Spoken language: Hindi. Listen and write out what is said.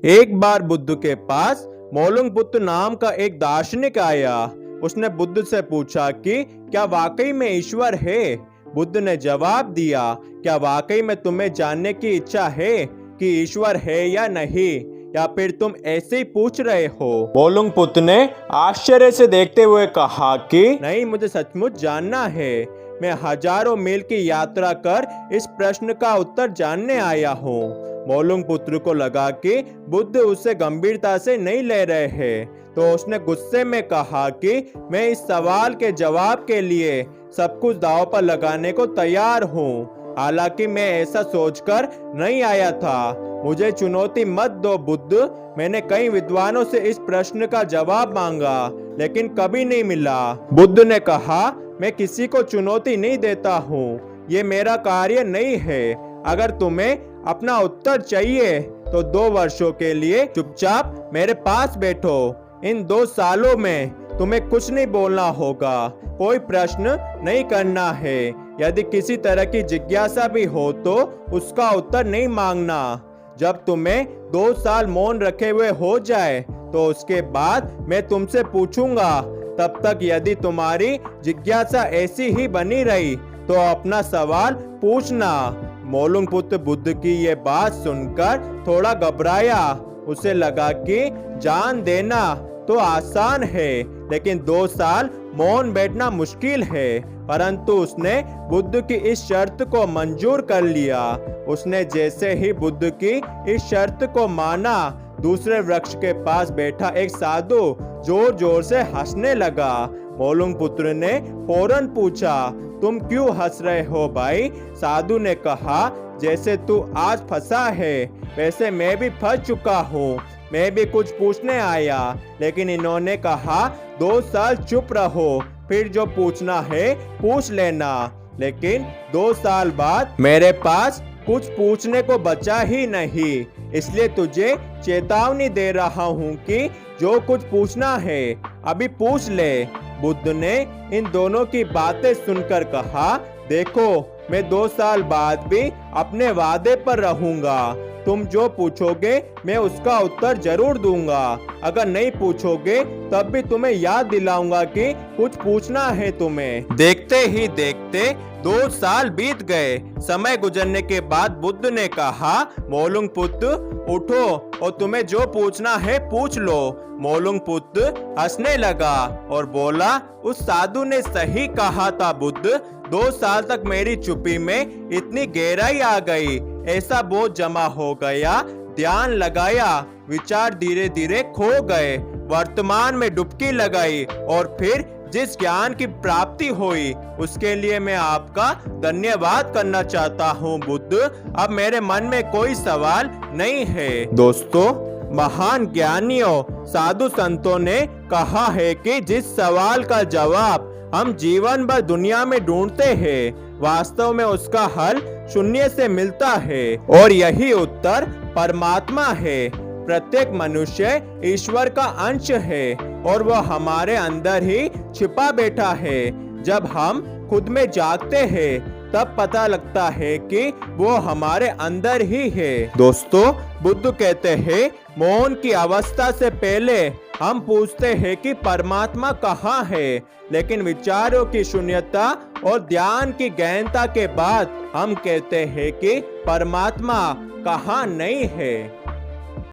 एक बार बुद्ध के पास मौलुंगपुत्र नाम का एक दार्शनिक आया। उसने बुद्ध से पूछा कि क्या वाकई में ईश्वर है। बुद्ध ने जवाब दिया, क्या वाकई में तुम्हें जानने की इच्छा है कि ईश्वर है या नहीं, या फिर तुम ऐसे ही पूछ रहे हो। मौलुंगपुत्र ने आश्चर्य से देखते हुए कहा कि नहीं, मुझे सचमुच जानना है। मैं हजारों मील की यात्रा कर इस प्रश्न का उत्तर जानने आया हूँ। मौलुंगपुत्र को लगा कि बुद्ध उसे गंभीरता से नहीं ले रहे हैं, तो उसने गुस्से में कहा कि मैं इस सवाल के जवाब के लिए सब कुछ दांव पर लगाने को तैयार हूँ। हालांकि मैं ऐसा सोचकर नहीं आया था। मुझे चुनौती मत दो बुद्ध। मैंने कई विद्वानों से इस प्रश्न का जवाब मांगा, लेकिन कभी नहीं मिला। बुद्ध ने कहा, मैं किसी को चुनौती नहीं देता हूँ, ये मेरा कार्य नहीं है। अगर तुम्हें अपना उत्तर चाहिए तो 2 वर्षों के लिए चुपचाप मेरे पास बैठो। इन 2 सालों में तुम्हें कुछ नहीं बोलना होगा, कोई प्रश्न नहीं करना है। यदि किसी तरह की जिज्ञासा भी हो तो उसका उत्तर नहीं मांगना। जब तुम्हें 2 साल मौन रखे हुए हो जाए तो उसके बाद मैं तुमसे पूछूंगा। तब तक यदि तुम्हारी जिज्ञासा ऐसी ही बनी रही तो अपना सवाल पूछना। मौलुंगपुत्र बुद्ध की ये बात सुनकर थोड़ा घबराया। उसे लगा कि जान देना तो आसान है, लेकिन 2 साल मौन बैठना मुश्किल है। परंतु उसने बुद्ध की इस शर्त को मंजूर कर लिया। उसने जैसे ही बुद्ध की इस शर्त को माना, दूसरे वृक्ष के पास बैठा एक साधु जोर जोर से हंसने लगा। मौलुंगपुत्र ने फौरन पूछा, तुम क्यों हंस रहे हो भाई? साधु ने कहा, जैसे तू आज फंसा है वैसे मैं भी फंस चुका हूँ। मैं भी कुछ पूछने आया, लेकिन इन्होंने कहा 2 साल चुप रहो, फिर जो पूछना है पूछ लेना। लेकिन 2 साल बाद मेरे पास कुछ पूछने को बचा ही नहीं, इसलिए तुझे चेतावनी दे रहा हूँ कि जो कुछ पूछना है अभी पूछ ले। बुद्ध ने इन दोनों की बातें सुनकर कहा, देखो मैं 2 साल बाद भी अपने वादे पर रहूंगा। तुम जो पूछोगे मैं उसका उत्तर जरूर दूंगा। अगर नहीं पूछोगे तब भी तुम्हें याद दिलाऊंगा कि कुछ पूछना है तुम्हें। देखते ही देखते 2 साल बीत गए। समय गुजरने के बाद बुद्ध ने कहा, मौलुंगपुत्र उठो और तुम्हें जो पूछना है पूछ लो। मौलुंगपुत्र हंसने लगा और बोला, उस साधु ने सही कहा था बुद्ध। 2 साल तक मेरी चुप्पी में इतनी गहराई आ गई, ऐसा बोझ जमा हो गया, ध्यान लगाया, विचार धीरे धीरे खो गए, वर्तमान में डुबकी लगाई और फिर जिस ज्ञान की प्राप्ति हुई उसके लिए मैं आपका धन्यवाद करना चाहता हूँ बुद्ध। अब मेरे मन में कोई सवाल नहीं है। दोस्तों, महान ज्ञानियों साधु संतों ने कहा है कि जिस सवाल का जवाब हम जीवन भर दुनिया में ढूंढते हैं, वास्तव में उसका हल शून्य से मिलता है, और यही उत्तर परमात्मा है। प्रत्येक मनुष्य ईश्वर का अंश है और वह हमारे अंदर ही छिपा बैठा है। जब हम खुद में जागते हैं तब पता लगता है कि वो हमारे अंदर ही है। दोस्तों, बुद्ध कहते हैं, मौन की अवस्था से पहले हम पूछते हैं कि परमात्मा कहाँ है, लेकिन विचारों की शून्यता और ध्यान की गहनता के बाद हम कहते हैं कि परमात्मा कहाँ नहीं है।